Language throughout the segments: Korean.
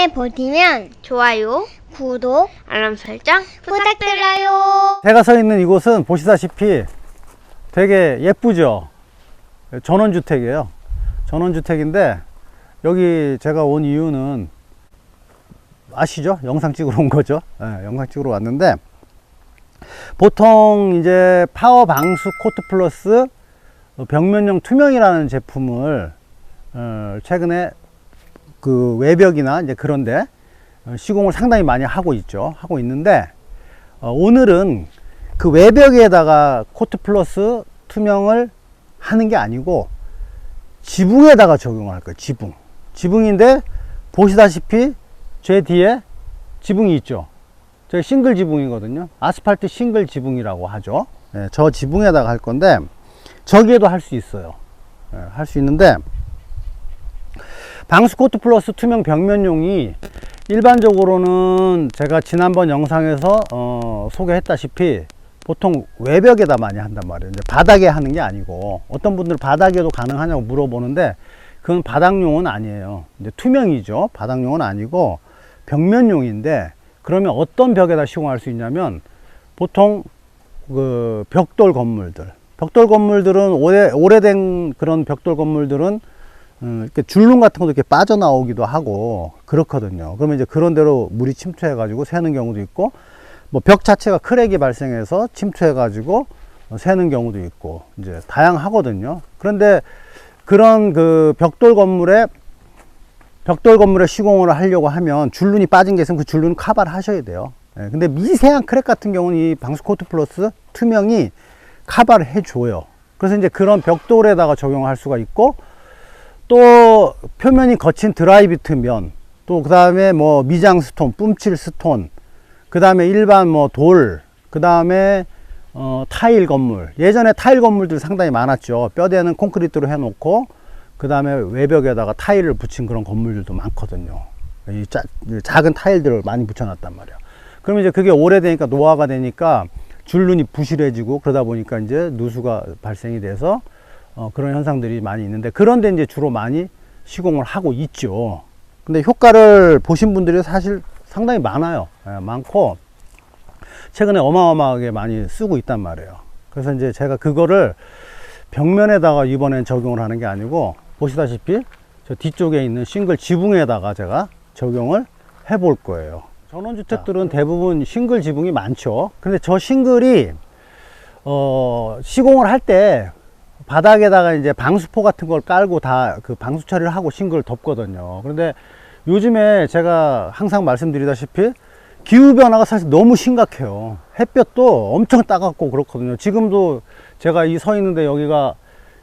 영상을 보시면 좋아요, 구독, 알람 설정 부탁드려요. 제가 서 있는 이곳은 보시다시피 되게 예쁘죠. 전원주택이에요. 전원주택인데 여기 제가 온 이유는 아시죠? 영상 찍으러 온 거죠. 네, 영상 찍으러 왔는데 보통 이제 파워 방수 코트 플러스 벽면용 투명이라는 제품을 최근에 그 외벽이나 이제 그런데 시공을 상당히 많이 하고 있죠. 하고 있는데 오늘은 그 외벽에다가 코트 플러스 투명을 하는 게 아니고 지붕에다가 적용을 할 거예요. 지붕인데 보시다시피 제 뒤에 지붕이 있죠. 저희 싱글 지붕이거든요. 아스팔트 싱글 지붕이라고 하죠. 네, 저 지붕에다가 할 건데 저기에도 할 수 있어요. 네, 할 수 있는데 방수 코트 플러스 투명 벽면용이 일반적으로는 제가 지난번 영상에서 소개했다시피 보통 외벽에다 많이 한단 말이에요. 이제 바닥에 하는 게 아니고, 어떤 분들은 바닥에도 가능하냐고 물어보는데 그건 바닥용은 아니에요. 이제 투명이죠. 바닥용은 아니고 벽면용인데, 그러면 어떤 벽에다 시공할 수 있냐면 보통 그 벽돌 건물들은 오래된 그런 벽돌 건물들은 이렇게 줄눈 같은 것도 이렇게 빠져나오기도 하고 그렇거든요. 그러면 이제 그런 데로 물이 침투해 가지고 새는 경우도 있고, 뭐 벽 자체가 크랙이 발생해서 침투해 가지고 새는 경우도 있고 이제 다양하거든요. 그런데 그런 그 벽돌 건물에 시공을 하려고 하면 줄눈이 빠진 게 있으면 그 줄눈 커버를 하셔야 돼요. 근데 미세한 크랙 같은 경우는 이 방수 코트 플러스 투명이 커버를 해줘요. 그래서 이제 그런 벽돌에다가 적용할 수가 있고, 또 표면이 거친 드라이비트 면, 또 그 다음에 뭐 미장 스톤, 뿜칠 스톤, 그 다음에 일반 뭐 돌, 그 다음에 타일 건물, 예전에 타일 건물들 상당히 많았죠. 뼈대는 콘크리트로 해놓고 그 다음에 외벽에다가 타일을 붙인 그런 건물들도 많거든요. 이 작은 타일들을 많이 붙여놨단 말이에요. 그러면 이제 그게 오래되니까 노화가 되니까 줄눈이 부실해지고 그러다 보니까 이제 누수가 발생이 돼서 그런 현상들이 많이 있는데, 그런데 이제 주로 많이 시공을 하고 있죠. 근데 효과를 보신 분들이 사실 상당히 많아요. 많고 최근에 어마어마하게 많이 쓰고 있단 말이에요. 그래서 이제 제가 그거를 벽면에다가 이번엔 적용을 하는 게 아니고, 보시다시피 저 뒤쪽에 있는 싱글 지붕에다가 제가 적용을 해 볼 거예요. 전원주택들은 대부분 싱글 지붕이 많죠. 근데 저 싱글이 시공을 할 때 바닥에다가 이제 방수포 같은 걸 깔고 다 그 방수 처리를 하고 싱글을 덮거든요. 그런데 요즘에 제가 항상 말씀드리다시피 기후변화가 사실 너무 심각해요. 햇볕도 엄청 따갑고 그렇거든요. 지금도 제가 이 서 있는데 여기가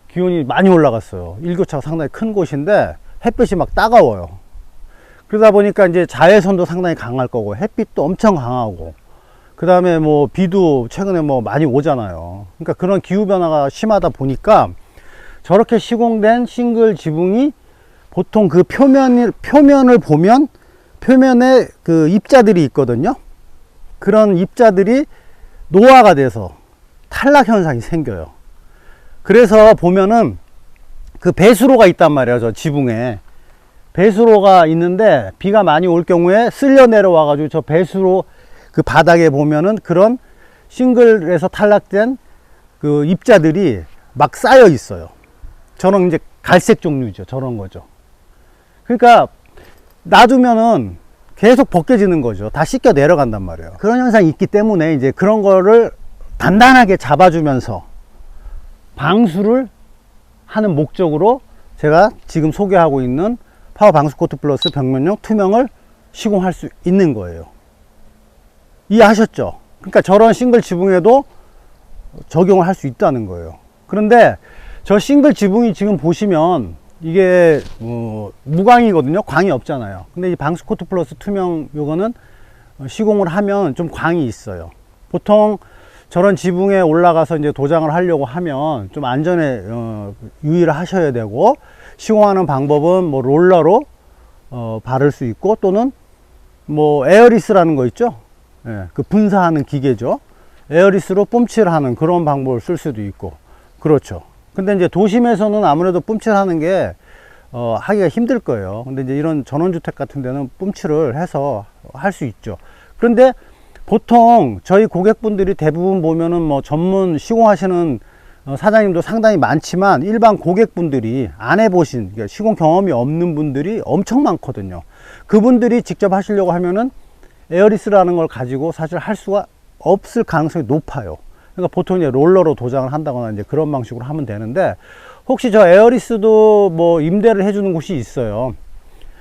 기온이 많이 올라갔어요. 일교차가 상당히 큰 곳인데 햇볕이 막 따가워요. 그러다 보니까 이제 자외선도 상당히 강할 거고 햇빛도 엄청 강하고, 그 다음에 뭐 비도 최근에 뭐 많이 오잖아요. 그러니까 그런 기후변화가 심하다 보니까 저렇게 시공된 싱글 지붕이 보통 그 표면을 보면 표면에 그 입자들이 있거든요. 그런 입자들이 노화가 돼서 탈락 현상이 생겨요. 그래서 보면은 그 배수로가 있단 말이에요. 저 지붕에 배수로가 있는데 비가 많이 올 경우에 쓸려 내려와 가지고 저 배수로 그 바닥에 보면은 그런 싱글에서 탈락된 그 입자들이 막 쌓여 있어요. 저런 이제 갈색 종류죠. 저런 거죠. 그러니까 놔두면은 계속 벗겨지는 거죠. 다 씻겨 내려간단 말이에요. 그런 현상이 있기 때문에 이제 그런 거를 단단하게 잡아주면서 방수를 하는 목적으로 제가 지금 소개하고 있는 파워 방수 코트 플러스 벽면용 투명을 시공할 수 있는 거예요. 이해하셨죠? 그러니까 저런 싱글 지붕에도 적용을 할 수 있다는 거예요. 그런데 저 싱글 지붕이 지금 보시면 이게 무광이거든요. 광이 없잖아요. 근데 이 방수 코트 플러스 투명 요거는 시공을 하면 좀 광이 있어요. 보통 저런 지붕에 올라가서 이제 도장을 하려고 하면 좀 안전에 유의를 하셔야 되고, 시공하는 방법은 뭐 롤러로 바를 수 있고, 또는 뭐 에어리스라는 거 있죠. 예, 그 분사하는 기계죠. 에어리스로 뿜칠하는 그런 방법을 쓸 수도 있고 그렇죠. 근데 이제 도심에서는 아무래도 뿜칠하는 게 하기가 힘들 거예요. 근데 이제 이런 전원주택 같은 데는 뿜칠을 해서 할 수 있죠. 그런데 보통 저희 고객분들이 대부분 보면은 뭐 전문 시공하시는 사장님도 상당히 많지만 일반 고객분들이 안 해보신, 그러니까 시공 경험이 없는 분들이 엄청 많거든요. 그분들이 직접 하시려고 하면은 에어리스라는 걸 가지고 사실 할 수가 없을 가능성이 높아요. 그러니까 보통 이제 롤러로 도장을 한다거나 이제 그런 방식으로 하면 되는데, 혹시 저 에어리스도 뭐 임대를 해주는 곳이 있어요.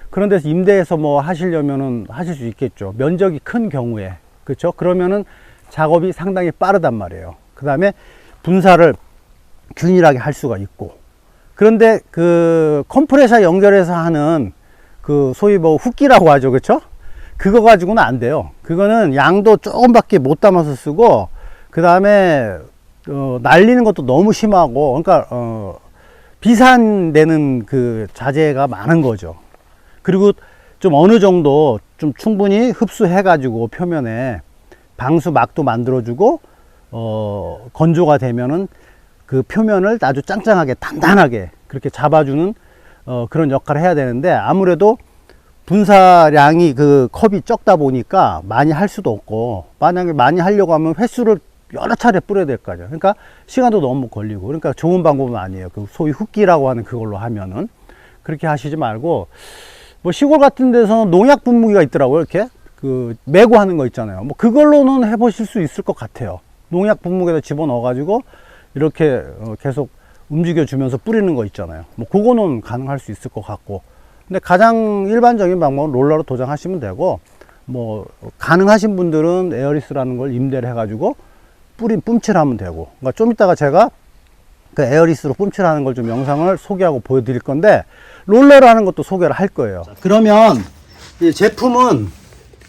그런 데서 임대해서 뭐 하시려면은 하실 수 있겠죠. 면적이 큰 경우에. 그렇죠? 그러면은 작업이 상당히 빠르단 말이에요. 그 다음에 분사를 균일하게 할 수가 있고. 그런데 그 컴프레서 연결해서 하는 그 소위 뭐 훅기라고 하죠. 그렇죠? 그거 가지고는 안 돼요. 그거는 양도 조금밖에 못 담아서 쓰고, 그 다음에 날리는 것도 너무 심하고, 그러니까 비산되는 그 자재가 많은 거죠. 그리고 좀 어느 정도 좀 충분히 흡수해 가지고 표면에 방수막도 만들어 주고 건조가 되면은 그 표면을 아주 짱짱하게 단단하게 그렇게 잡아주는 그런 역할을 해야 되는데, 아무래도 분사량이 그 컵이 적다 보니까 많이 할 수도 없고, 만약에 많이 하려고 하면 횟수를 여러 차례 뿌려야 될 거 아니에요. 그러니까 시간도 너무 걸리고, 그러니까 좋은 방법은 아니에요. 그 소위 훅기라고 하는 그걸로 하면은. 그렇게 하시지 말고, 뭐 시골 같은 데서는 농약 분무기가 있더라고요. 이렇게 그 메고 하는 거 있잖아요. 뭐 그걸로는 해보실 수 있을 것 같아요. 농약 분무기에다 집어넣어 가지고 이렇게 계속 움직여 주면서 뿌리는 거 있잖아요. 뭐 그거는 가능할 수 있을 것 같고, 근데 가장 일반적인 방법은 롤러로 도장하시면 되고, 뭐 가능하신 분들은 에어리스라는 걸 임대를 해 가지고 뿜칠하면 되고. 그러니까 좀 이따가 제가 그 에어리스로 뿜칠하는 걸 좀 영상을 소개하고 보여드릴 건데, 롤러로 하는 것도 소개를 할 거예요. 자, 그러면 이 제품은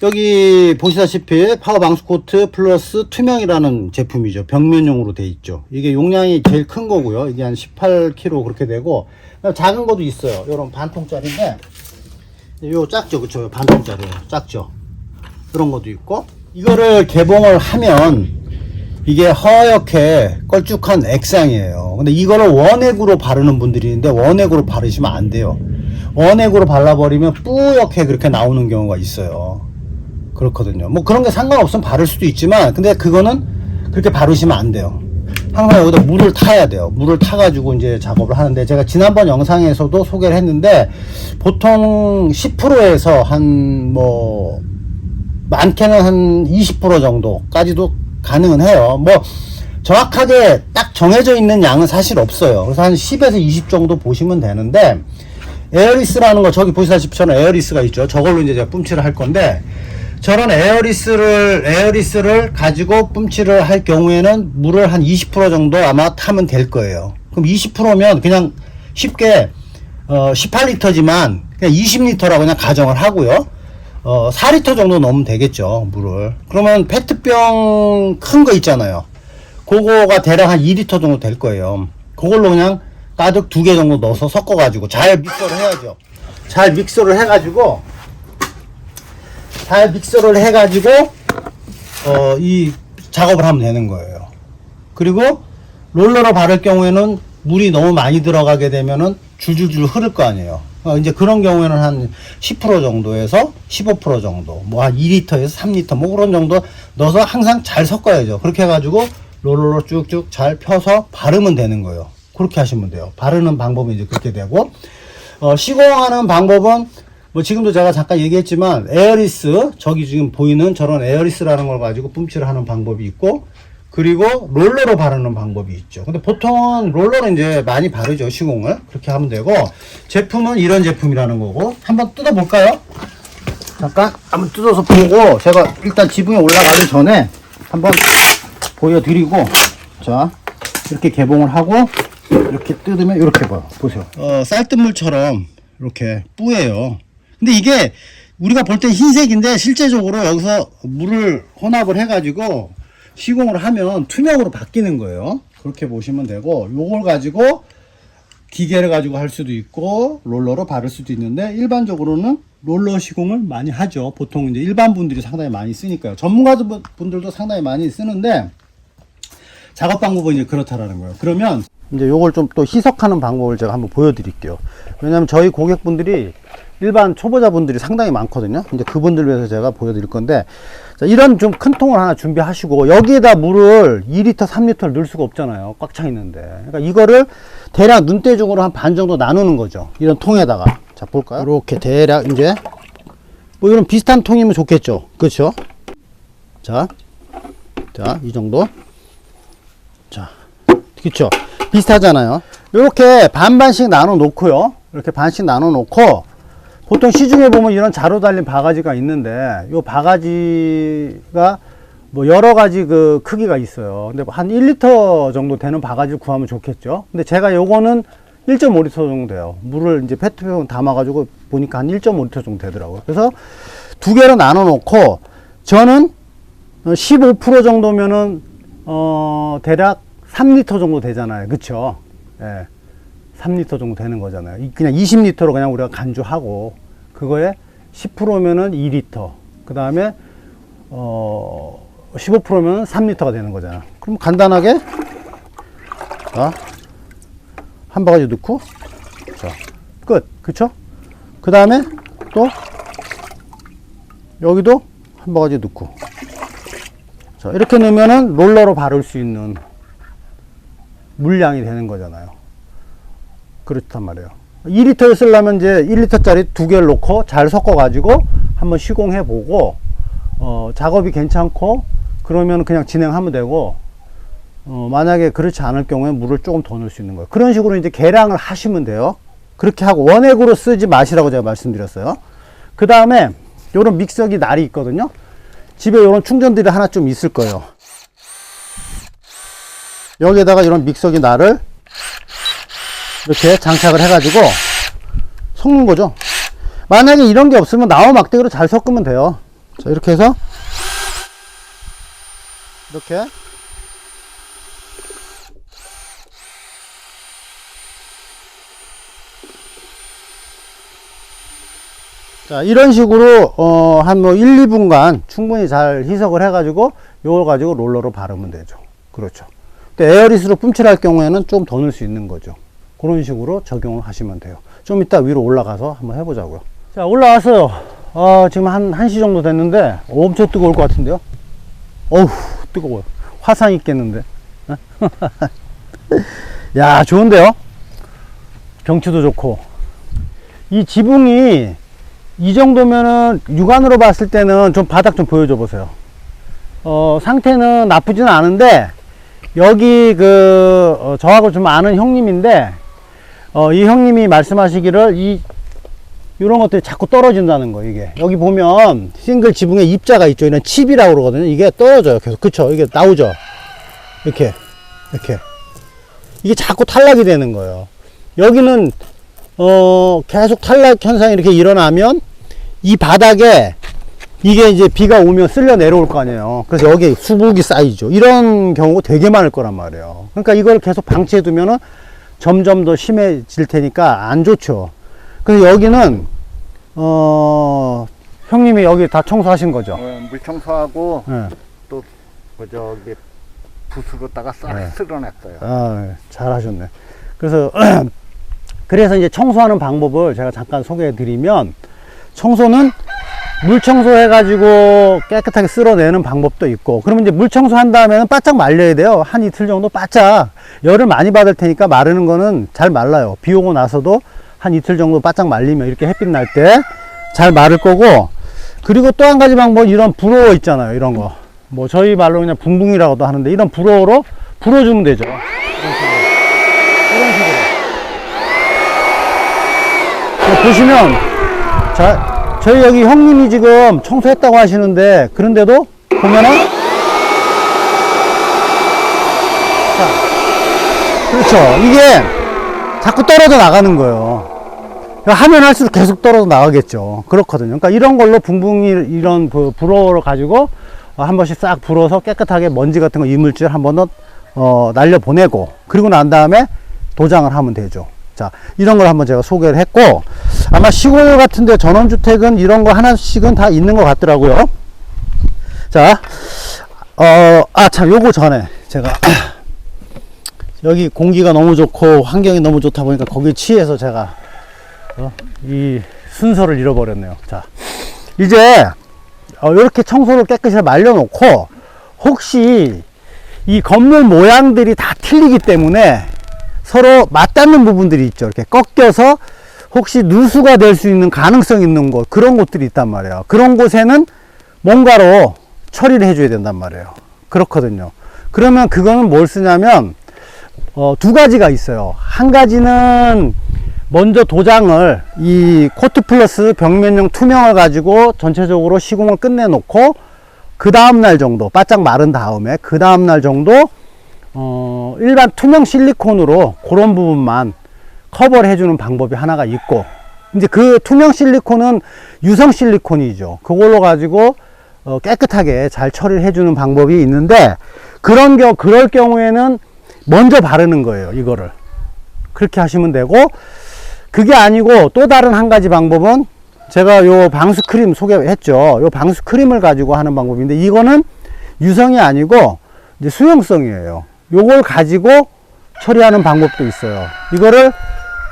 여기 보시다시피 파워 방수 코트 플러스 투명이라는 제품이죠. 벽면용으로 돼 있죠. 이게 용량이 제일 큰 거고요. 이게 한 18kg 그렇게 되고, 작은 것도 있어요. 요런 반통짜리인데, 요 작죠, 그쵸? 반통짜리예요. 작죠. 그런 것도 있고, 이거를 개봉을 하면 이게 허옇게 걸쭉한 액상이에요. 근데 이거를 원액으로 바르는 분들이 있는데, 원액으로 바르시면 안 돼요. 원액으로 발라버리면 뿌옇게 그렇게 나오는 경우가 있어요. 그렇거든요. 뭐 그런 게 상관없으면 바를 수도 있지만, 근데 그거는 그렇게 바르시면 안 돼요. 항상 여기다 물을 타야 돼요. 물을 타가지고 이제 작업을 하는데, 제가 지난번 영상에서도 소개를 했는데, 보통 10%에서 한 뭐 많게는 한 20% 정도까지도 가능은 해요. 뭐 정확하게 딱 정해져 있는 양은 사실 없어요. 그래서 한 10에서 20 정도 보시면 되는데, 에어리스라는 거 저기 보시다시피 저는 에어리스가 있죠. 저걸로 이제 제가 뿜칠을 할 건데, 저런 에어리스를 가지고 뿜칠을 할 경우에는 물을 한 20% 정도 아마 타면 될 거예요. 그럼 20%면 그냥 쉽게 18리터지만 그냥 20리터라고 그냥 가정을 하고요. 4리터 정도 넣으면 되겠죠, 물을. 그러면 페트병 큰 거 있잖아요. 그거가 대략 한 2리터 정도 될 거예요. 그걸로 그냥 가득 2개 정도 넣어서 섞어가지고 잘 믹서를 해야죠. 잘 믹서를 해가지고 이 작업을 하면 되는 거예요. 그리고 롤러로 바를 경우에는 물이 너무 많이 들어가게 되면은 줄줄줄 흐를 거 아니에요. 이제 그런 경우에는 한 10% 정도에서 15% 정도, 뭐 한 2리터에서 3리터 뭐 그런 정도 넣어서 항상 잘 섞어야죠. 그렇게 해가지고 롤러로 쭉쭉 잘 펴서 바르면 되는 거예요. 그렇게 하시면 돼요. 바르는 방법은 이제 그렇게 되고, 시공하는 방법은 뭐 지금도 제가 잠깐 얘기했지만, 에어리스, 저기 지금 보이는 저런 에어리스라는 걸 가지고 뿜칠을 하는 방법이 있고, 그리고 롤러로 바르는 방법이 있죠. 근데 보통은 롤러로 이제 많이 바르죠, 시공을. 그렇게 하면 되고, 제품은 이런 제품이라는 거고, 한번 뜯어볼까요? 잠깐 한번 뜯어서 보고, 제가 일단 지붕에 올라가기 전에 한번 보여드리고, 자, 이렇게 개봉을 하고, 이렇게 뜯으면 이렇게 보세요. 쌀뜨물처럼 이렇게 뿌예요. 근데 이게 우리가 볼 때 흰색인데, 실제적으로 여기서 물을 혼합을 해가지고 시공을 하면 투명으로 바뀌는 거예요. 그렇게 보시면 되고, 요걸 가지고 기계를 가지고 할 수도 있고 롤러로 바를 수도 있는데, 일반적으로는 롤러 시공을 많이 하죠. 보통 이제 일반 분들이 상당히 많이 쓰니까요. 전문가분들도 상당히 많이 쓰는데, 작업 방법은 이제 그렇다라는 거예요. 그러면 이제 요걸 좀 또 희석하는 방법을 제가 한번 보여드릴게요. 왜냐면 저희 고객분들이 일반 초보자분들이 상당히 많거든요. 이제 그분들 위해서 제가 보여드릴 건데, 자, 이런 좀 큰 통을 하나 준비하시고, 여기에다 물을 2리터, 3리터를 넣을 수가 없잖아요. 꽉 차 있는데. 그러니까 이거를 대략 눈대중으로 한 반 정도 나누는 거죠. 이런 통에다가. 자, 볼까요? 이렇게 대략 이제, 뭐 이런 비슷한 통이면 좋겠죠. 그렇죠? 자, 이 정도. 자, 그쵸? 비슷하잖아요. 이렇게 반반씩 나눠 놓고요. 이렇게 반씩 나눠 놓고, 보통 시중에 보면 이런 자로 달린 바가지가 있는데, 이 바가지가 뭐 여러 가지 그 크기가 있어요. 근데 한 1리터 정도 되는 바가지를 구하면 좋겠죠. 근데 제가 요거는 1.5리터 정도 돼요. 물을 이제 페트병 담아가지고 보니까 한 1.5리터 정도 되더라고요. 그래서 두 개로 나눠 놓고, 저는 15% 정도면은, 대략 3리터 정도 되잖아요. 그쵸? 예. 3리터 정도 되는 거잖아요. 그냥 20리터로 그냥 우리가 간주하고, 그거에 10%면은 2리터. 그 다음에, 15%면 3리터가 되는 거잖아. 그럼 간단하게, 자, 한 바가지 넣고, 자, 끝. 그쵸? 그 다음에 또, 여기도 한 바가지 넣고. 자, 이렇게 넣으면은 롤러로 바를 수 있는 물량이 되는 거잖아요. 그렇단 말이에요. 2리터를 쓰려면 이제 1리터짜리 두 개를 놓고 잘 섞어 가지고 한번 시공해 보고, 작업이 괜찮고 그러면 그냥 진행하면 되고, 만약에 그렇지 않을 경우에 물을 조금 더 넣을 수 있는 거예요. 그런 식으로 이제 계량을 하시면 돼요. 그렇게 하고 원액으로 쓰지 마시라고 제가 말씀드렸어요. 그 다음에 요런 믹서기 날이 있거든요. 집에 요런 충전들이 하나 좀 있을 거예요. 여기에다가 이런 믹서기 날을 이렇게 장착을 해가지고 섞는 거죠. 만약에 이런 게 없으면 나무 막대기로 잘 섞으면 돼요. 자, 이렇게 해서 이렇게 자, 이런 식으로 한 뭐 1, 2분간 충분히 잘 희석을 해가지고 요걸 가지고 롤러로 바르면 되죠. 그렇죠. 근데 에어리스로 뿜칠할 경우에는 좀 더 넣을 수 있는 거죠. 그런 식으로 적용을 하시면 돼요. 좀 이따 위로 올라가서 한번 해보자고요. 자, 올라왔어요. 지금 한 1시 정도 됐는데 엄청 뜨거울 것 같은데요. 어우, 뜨거워요. 화상 있겠는데. 야, 좋은데요. 경치도 좋고. 이 지붕이 이 정도면은 육안으로 봤을 때는 좀 바닥 좀 보여줘 보세요. 상태는 나쁘지는 않은데, 여기 저하고 좀 아는 형님인데, 이 형님이 말씀하시기를 이런 것들이 자꾸 떨어진다는 거. 이게 여기 보면 싱글 지붕에 입자가 있죠. 이런 칩이라고 그러거든요. 이게 떨어져요. 계속. 그쵸? 이게 나오죠. 이렇게 이게 자꾸 탈락이 되는 거예요. 여기는 계속 탈락 현상이 이렇게 일어나면 이 바닥에 이게 이제 비가 오면 쓸려 내려올 거 아니에요. 그래서 여기에 수북이 쌓이죠. 이런 경우가 되게 많을 거란 말이에요. 그러니까 이걸 계속 방치해 두면은 점점 더 심해질 테니까 안 좋죠. 그래서 여기는 형님이 여기 다 청소하신 거죠? 물 청소하고 네. 또 저기 붓으로다가 싹 네. 쓸어냈어요. 아, 잘하셨네. 그래서 이제 청소하는 방법을 제가 잠깐 소개해 드리면, 청소는 물 청소해 가지고 깨끗하게 쓸어내는 방법도 있고, 그러면 이제 물 청소한 다음에는 바짝 말려야 돼요. 한 이틀 정도 바짝. 열을 많이 받을 테니까 마르는 거는 잘 말라요. 비 오고 나서도 한 이틀 정도 바짝 말리면 이렇게 햇빛 날 때 잘 마를 거고, 그리고 또 한 가지 방법은 이런 불어워 있잖아요. 이런 거. 뭐 저희 말로 그냥 붕붕이라고도 하는데, 이런 불어워로 불어주면 되죠. 이런 식으로. 보시면, 자, 저희 여기 형님이 지금 청소했다고 하시는데, 그런데도 보면은, 자, 그렇죠. 이게 자꾸 떨어져 나가는 거예요. 하면 할수록 계속 떨어져 나가겠죠. 그렇거든요. 그러니까 이런 걸로 붕붕이, 이런 불어를 가지고 한 번씩 싹 불어서 깨끗하게 먼지 같은 거, 이물질 한 번 날려 보내고, 그리고 난 다음에 도장을 하면 되죠. 자, 이런 걸 한번 제가 소개를 했고, 아마 시골 같은데 전원주택은 이런 거 하나씩은 다 있는 것 같더라고요. 자, 참, 요거 전에 제가 여기 공기가 너무 좋고 환경이 너무 좋다 보니까 거기에 취해서 제가 이 순서를 잃어버렸네요. 자, 이제 이렇게 청소를 깨끗이 말려놓고, 혹시 이 건물 모양들이 다 틀리기 때문에 서로 맞닿는 부분들이 있죠. 이렇게 꺾여서 혹시 누수가 될 수 있는 가능성 있는 곳, 그런 곳들이 있단 말이에요. 그런 곳에는 뭔가로 처리를 해줘야 된단 말이에요. 그렇거든요. 그러면 그거는 뭘 쓰냐면 두 가지가 있어요. 한 가지는 먼저 도장을, 이 코트 플러스 벽면용 투명을 가지고 전체적으로 시공을 끝내 놓고, 그 다음날 정도, 바짝 마른 다음에 그 다음날 정도 일반 투명 실리콘으로 그런 부분만 커버를 해주는 방법이 하나가 있고, 이제 그 투명 실리콘은 유성 실리콘이죠. 그걸로 가지고 깨끗하게 잘 처리를 해주는 방법이 있는데, 그럴 경우에는 먼저 바르는 거예요. 이거를 그렇게 하시면 되고, 그게 아니고 또 다른 한 가지 방법은, 제가 요 방수 크림 소개했죠. 요 방수 크림을 가지고 하는 방법인데, 이거는 유성이 아니고 이제 수용성이에요. 요걸 가지고 처리하는 방법도 있어요. 이거를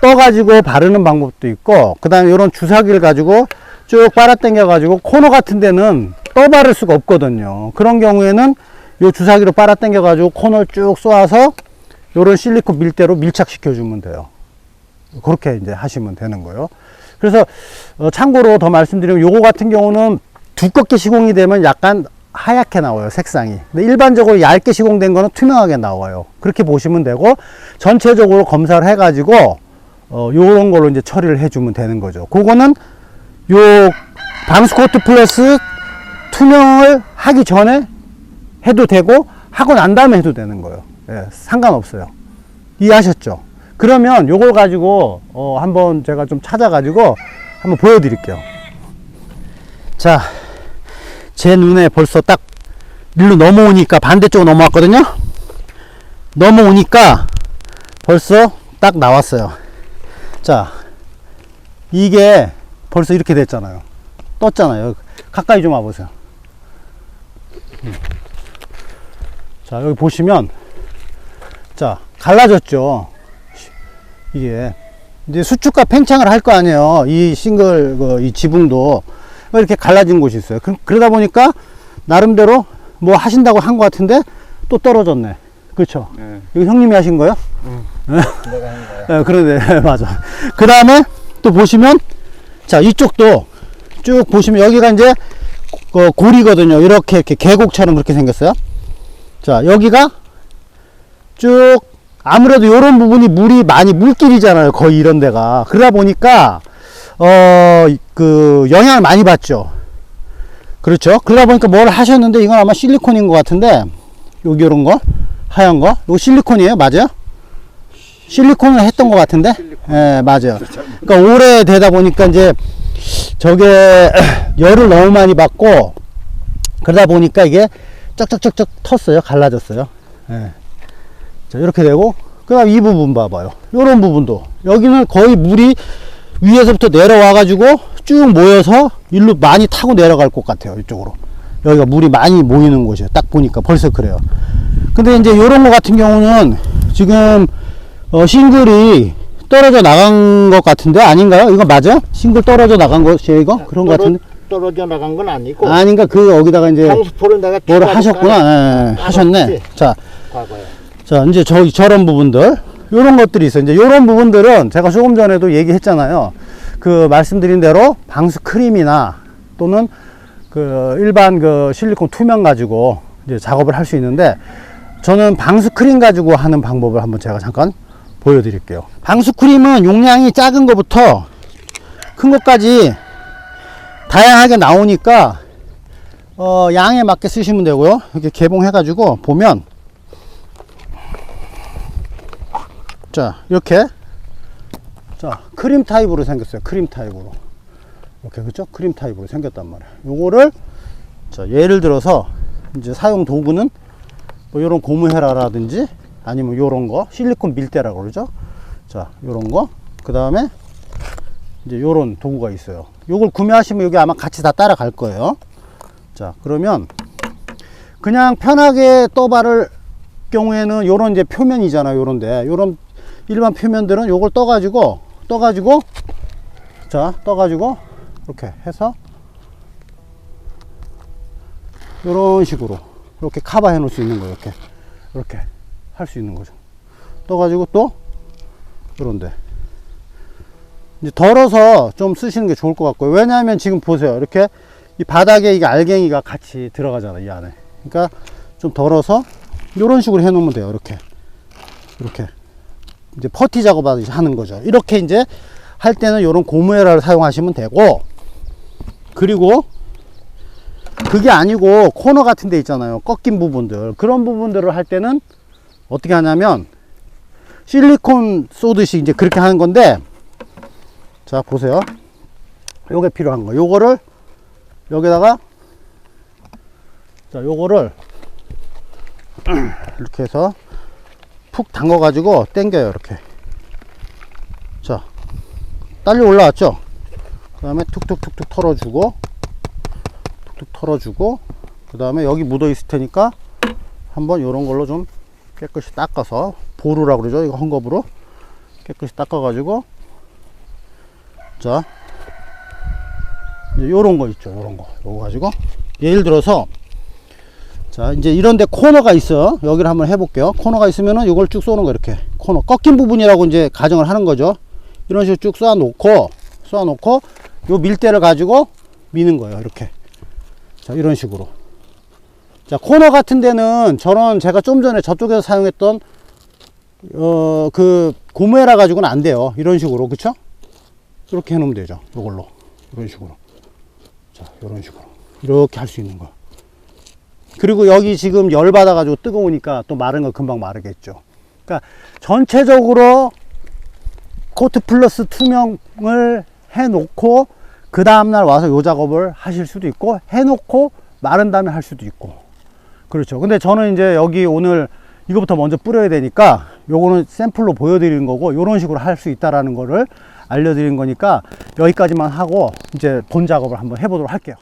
떠 가지고 바르는 방법도 있고, 그 다음에 요런 주사기를 가지고 쭉 빨아 당겨 가지고, 코너 같은 데는 떠 바를 수가 없거든요. 그런 경우에는 요 주사기로 빨아 당겨 가지고 코너를 쭉 쏘아서 요런 실리콘 밀대로 밀착시켜 주면 돼요. 그렇게 이제 하시면 되는 거예요. 그래서 참고로 더 말씀드리면, 요거 같은 경우는 두껍게 시공이 되면 약간 하얗게 나와요, 색상이. 근데 일반적으로 얇게 시공된 거는 투명하게 나와요. 그렇게 보시면 되고, 전체적으로 검사를 해 가지고 요런 걸로 이제 처리를 해 주면 되는 거죠. 그거는 요 방수코트 플러스 투명을 하기 전에 해도 되고, 하고 난 다음에 해도 되는 거예요. 예, 상관없어요. 이해하셨죠? 그러면 요걸 가지고 한번 제가 좀 찾아 가지고 한번 보여 드릴게요. 자, 제 눈에 벌써 딱 밀로 넘어오니까, 반대쪽으로 넘어왔거든요. 넘어오니까 벌써 딱 나왔어요. 자, 이게 벌써 이렇게 됐잖아요. 떴잖아요. 가까이 좀 와보세요. 자, 여기 보시면, 자, 갈라졌죠. 이게 이제 수축과 팽창을 할 거 아니에요. 이 싱글 이 지붕도 이렇게 갈라진 곳이 있어요. 그러다 보니까 나름대로 뭐 하신다고 한 것 같은데 또 떨어졌네. 그렇죠? 네. 이거 형님이 하신 거예요? 내가 한 거야. 네, 그러네. 맞아. 그 다음에 또 보시면, 자, 이쪽도 쭉 보시면 여기가 이제 골이거든요. 이렇게 계곡처럼 그렇게 생겼어요. 자, 여기가 쭉, 아무래도 이런 부분이 물이 많이 물길이잖아요. 거의 이런 데가. 그러다 보니까 그 영향을 많이 받죠. 그렇죠? 그러다 보니까 뭘 하셨는데, 이건 아마 실리콘인 것 같은데, 여기 이런 거 하얀 거, 이거 실리콘이에요? 맞아요? 실리콘을 했던 것 같은데, 예, 맞아요. 그러니까 오래 되다 보니까 이제 저게 열을 너무 많이 받고, 그러다 보니까 이게 쩍쩍쩍쩍 텄어요. 갈라졌어요. 예. 자, 이렇게 되고, 그 다음 이 부분 봐봐요. 요런 부분도, 여기는 거의 물이 위에서부터 내려와 가지고 쭉 모여서 일로 많이 타고 내려갈 것 같아요. 이쪽으로. 여기가 물이 많이 모이는 곳이에요. 딱 보니까 벌써 그래요. 근데 이제 요런 거 같은 경우는 지금 싱글이 떨어져 나간 것 같은데, 아닌가요? 이거 맞아요? 싱글 떨어져 나간 것이에요, 이거? 그런 것 같은데? 떨어져 나간 건 아니고. 아닌가? 여기다가 이제 방수포를 내가 뭐를 하셨구나. 예, 하셨네. 자, 과거에. 자, 이제 저런 부분들, 요런 것들이 있어요. 이제 요런 부분들은 제가 조금 전에도 얘기했잖아요. 그 말씀드린 대로 방수 크림이나 또는 그 일반 그 실리콘 투명 가지고 이제 작업을 할 수 있는데, 저는 방수 크림 가지고 하는 방법을 한번 제가 잠깐 보여드릴게요. 방수 크림은 용량이 작은 것부터 큰 것까지 다양하게 나오니까 양에 맞게 쓰시면 되고요. 이렇게 개봉해 가지고 보면, 자, 이렇게, 자, 크림 타입으로 생겼어요. 크림 타입으로. 이렇게, 그죠? 크림 타입으로 생겼단 말이에요. 요거를, 자, 예를 들어서 이제 사용 도구는 뭐 요런 고무헤라라든지 아니면 요런 거 실리콘 밀대라고 그러죠. 자, 요런 거, 그 다음에 이제 요런 도구가 있어요. 요걸 구매하시면 여기 아마 같이 다 따라갈 거예요. 자, 그러면 그냥 편하게 떠발을 경우에는 요런 이제 표면이잖아요. 요런데 요런 일반 표면들은 요걸 떠가지고 자 떠가지고 이렇게 해서 요런 식으로 이렇게 커버해 놓을 수 있는 거예요. 이렇게 할 수 있는 거죠. 떠가지고 또 요런데 이제 덜어서 좀 쓰시는 게 좋을 것 같고요. 왜냐하면 지금 보세요. 이렇게 이 바닥에 이게 알갱이가 같이 들어가잖아, 이 안에. 그러니까 좀 덜어서 이런 식으로 해 놓으면 돼요. 이렇게 이제 퍼티 작업하는 거죠. 이렇게 이제 할 때는 이런 고무에라를 사용하시면 되고, 그리고 그게 아니고 코너 같은 데 있잖아요. 꺾인 부분들, 그런 부분들을 할 때는 어떻게 하냐면 실리콘 쏘듯이 이제 그렇게 하는 건데, 자 보세요. 요게 필요한 거. 요거를 여기다가, 자 요거를 이렇게 해서 푹 담가 가지고 당겨요. 이렇게. 자 딸려 올라왔죠. 그 다음에 툭툭툭툭 털어주고, 그 다음에 여기 묻어 있을 테니까 한번 요런 걸로 좀 깨끗이 닦아서, 보루라고 그러죠. 이거 헝겊으로 깨끗이 닦아 가지고, 자 이제 요런 거 있죠. 요거 가지고, 예를 들어서 자 이제 이런데 코너가 있어. 여기를 한번 해볼게요. 코너가 있으면은 이걸 쭉 쏘는 거. 이렇게 코너 꺾인 부분이라고 이제 가정을 하는 거죠. 이런 식으로 쭉 쏘아놓고 요 밀대를 가지고 미는 거예요. 이렇게. 자 이런 식으로. 자 코너 같은 데는 저런, 제가 좀 전에 저쪽에서 사용했던 그 고무에라 가지고는 안 돼요. 이런 식으로. 그쵸? 이렇게 해 놓으면 되죠. 이걸로. 이런 식으로. 자 이런 식으로 이렇게 할 수 있는 거. 그리고 여기 지금 열 받아 가지고 뜨거우니까 또 마른 거 금방 마르겠죠. 그러니까 전체적으로 코트 플러스 투명을 해 놓고 그 다음날 와서 요 작업을 하실 수도 있고, 해 놓고 마른 다음에 할 수도 있고. 그렇죠. 근데 저는 이제 여기 오늘 이거부터 먼저 뿌려야 되니까 요거는 샘플로 보여드리는 거고, 요런 식으로 할 수 있다라는 거를 알려드리는 거니까 여기까지만 하고 이제 본 작업을 한번 해보도록 할게요.